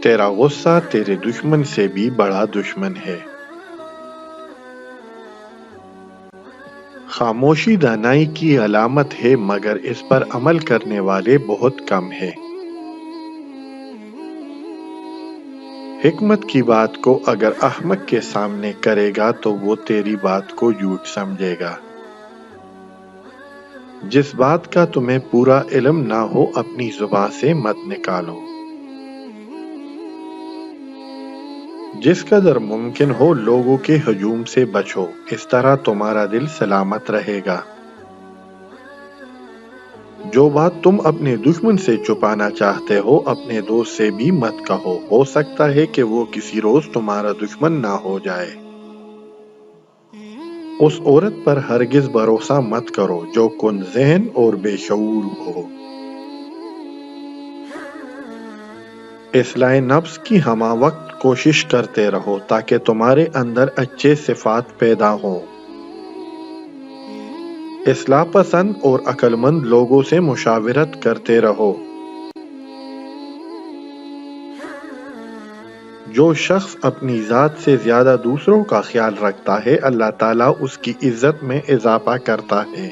تیرا غصہ تیرے دشمن سے بھی بڑا دشمن ہے۔ خاموشی دانائی کی علامت ہے مگر اس پر عمل کرنے والے بہت کم ہیں۔ حکمت کی بات کو اگر احمق کے سامنے کرے گا تو وہ تیری بات کو جھوٹ سمجھے گا۔ جس بات کا تمہیں پورا علم نہ ہو اپنی زبان سے مت نکالو۔ جس قدر ممکن ہو لوگوں کے ہجوم سے بچو، اس طرح تمہارا دل سلامت رہے گا۔ جو بات تم اپنے دشمن سے چھپانا چاہتے ہو اپنے دوست سے بھی مت کہو، ہو سکتا ہے کہ وہ کسی روز تمہارا دشمن نہ ہو جائے۔ اس عورت پر ہرگز بھروسہ مت کرو جو کن ذہن اور بے شعور ہو۔ اصلاح نفس کی ہمہ وقت کوشش کرتے رہو تاکہ تمہارے اندر اچھے صفات پیدا ہوں۔ اصلاح پسند اور عقل مند لوگوں سے مشاورت کرتے رہو۔ جو شخص اپنی ذات سے زیادہ دوسروں کا خیال رکھتا ہے اللہ تعالیٰ اس کی عزت میں اضافہ کرتا ہے۔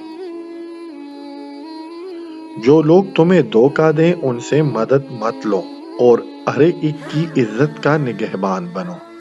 جو لوگ تمہیں دھوکہ دیں ان سے مدد مت لو اور ہر ایک کی عزت کا نگہبان بنو۔